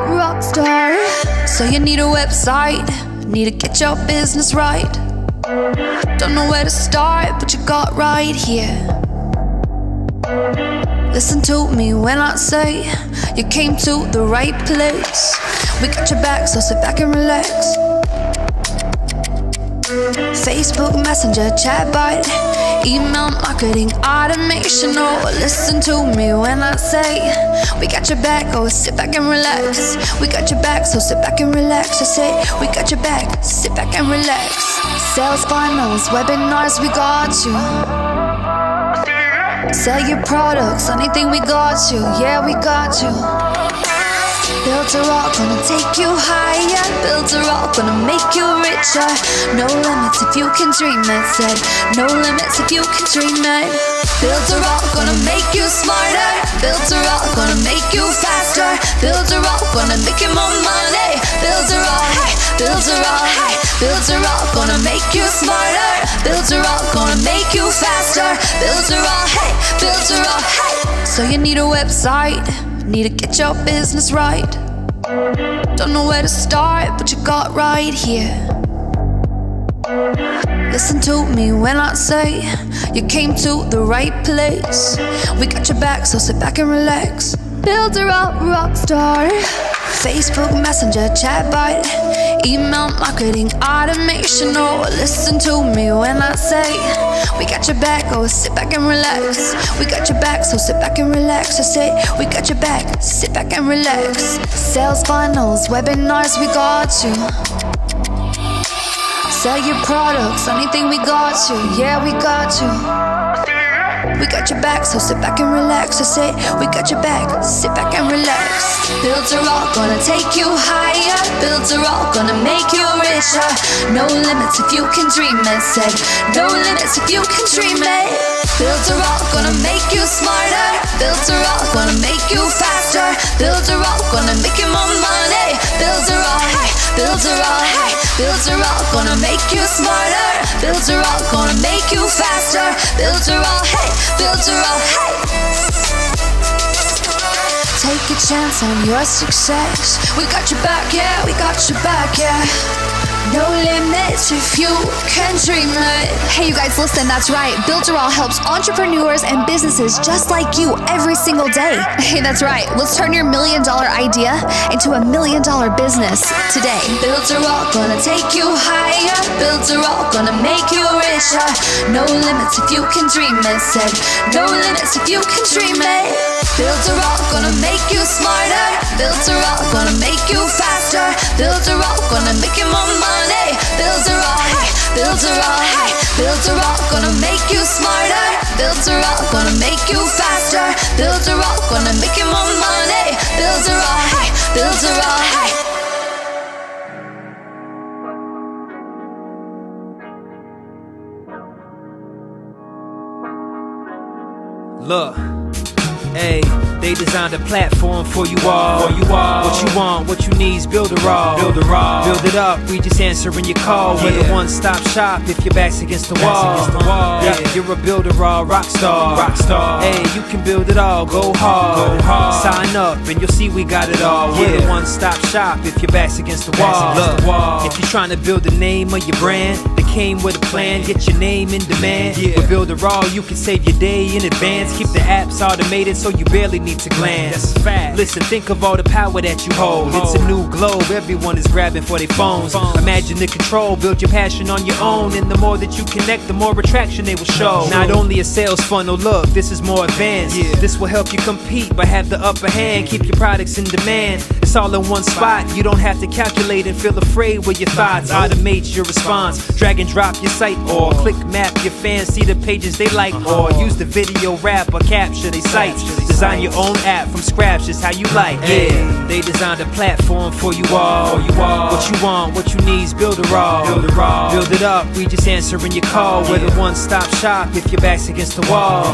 all, rock star. So you need a website, need to get your business right. Don't know where to start, but you got right here. Listen to me when I say you came to the right place. We got your back, so sit back and relax. Facebook Messenger, chatbot, email marketing, automation. Oh, listen to me when I say we got your back, oh, sit back and relax. We got your back, so sit back and relax. I say we got your back, sit back and relax. Sales funnels, webinars, we got you. Sell your products, anything, we got you. Yeah, we got you. Build a rock, gonna take you higher. Build a rock, gonna make you richer. No limits if you can dream it. Said no limits if you can dream it. Build a rock, gonna make you smarter. Build a rock, gonna make you faster. Build a rock, gonna make you more money. Build a rock, hey, build a rock, hey. Build a rock, gonna make you smarter. Build a rock, gonna make you faster. Build a rock, hey, build a rock, hey. So you need a website, need to get your business right. Don't know where to start, but you got right here. Listen to me when I say you came to the right place. We got your back, so sit back and relax. Build a rock star. Facebook Messenger, chatbot, email marketing, automation. Oh, listen to me when I say we got your back, oh, sit back and relax. We got your back, so sit back and relax. I say we got your back, sit back and relax. Sales funnels, webinars, we got you. Sell your products, anything, we got you. Yeah, we got you. We got your back, so sit back and relax. I say we got your back, sit back and relax. Build a rock, gonna take you higher. Build a rock, gonna make you richer. No limits if you can dream it. Said no limits if you can dream it. Build a rock, gonna make you smarter. Build a rock, gonna make you faster. Build a rock, gonna make you more money. Build a rock, hey, build a rock, hey. Build a rock, gonna make you smarter. Build a rock, gonna make you faster. Build a rock, hey, build a rock, hey. Take a chance on your success. We got your back, yeah, we got your back, yeah. No limits if you can dream it. Hey, you guys, listen, that's right. Builderall helps entrepreneurs and businesses just like you every single day. Hey, that's right. Let's turn your $1 million idea into $1 million business today. Build a rock, gonna take you higher. Build a rock, gonna make you richer. No limits if you can dream it. Said no limits if you can dream it. Build a rock, gonna make you smarter. Build a rock, gonna make you faster. Build a rock, gonna make you more money. Build a rock, hey, build a rock, hey. Build a rock, gonna make you smarter. Build a rock, gonna make you faster. Build a rock, gonna make you more money. Build a rock, hey, build a rock, hey. Look, hey, they designed a platform for you all. What you want, what you need is Builderall. Build it up, we just answering your call. We're the one-stop shop if your back's against the wall. Yeah, you're a Builderall rock star. Hey, you can build it all, go hard. Sign up and you'll see we got it all. We're the one-stop shop if your back's against the wall. Look, if you're trying to build the name of your brand, they came with a plan, get your name in demand. With Builderall, you can save your day in advance. Keep the apps automated so you barely need to glance. Listen, think of all the power that you hold. It's a new globe, everyone is grabbing for their phones. Imagine the control, build your passion on your own. And the more that you connect, the more attraction they will show. Not only a sales funnel, look, this is more advanced. This will help you compete, but have the upper hand. Keep your products in demand. It's all in one spot. You don't have to calculate and feel afraid with your thoughts. Automate your response. Drag and drop your site or click map your fans. See the pages they like or use the video wrap or capture their sites. Design your own app from scratch, just how you like. Yeah, they designed a platform for you all. What you want, what you need is Builderall. Build it up, we just answering your call. We're the one-stop shop if your back's against the wall.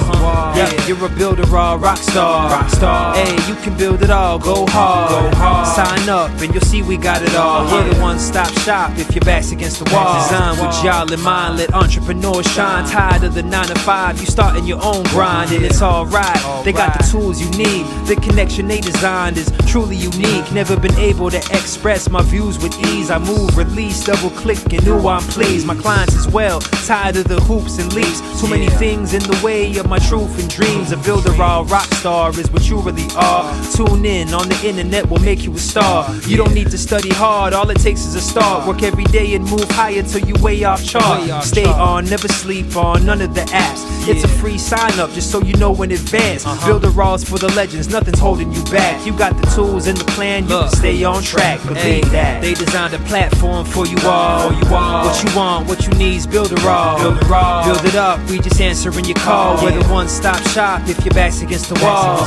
Yeah, you're a Builderall rock star. Hey, you can build it all, go hard. Sign up and you'll see we got it all. We're the one-stop shop if your back's against the wall. Designed with y'all in mind, let entrepreneurs shine. Tired of the 9 to 5, you starting your own grind, and it's alright. They got the tools you need. The connection they designed is truly unique. Never been able to express my views with ease. I move, release, double click, and ooh, I'm pleased. My clients as well, tired of the hoops and leaps. Too many things in the way of my truth and dreams. A builder, all rock star is what you really are. Tune in on the internet will make you a star. You don't need to study hard, all it takes is a start. Work every day and move higher till you way off chart. Stay on, never sleep on none of the apps. It's a free sign up just so you know in advance. Builder Raw's for the legends, nothing's holding you back. You got the tools and the plan, you can stay on track. Believe that. They designed a platform for you all. What you want, what you need is Builder Raw. Build it up, we just answering your call. We're the one-stop shop if your back's against the wall.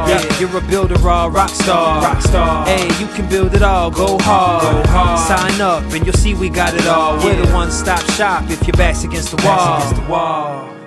Yeah, you're a Builder Raw rock star. Hey, you can build it all, go hard. Sign up and you'll see we got it all. We're the one-stop shop if your back's against the wall.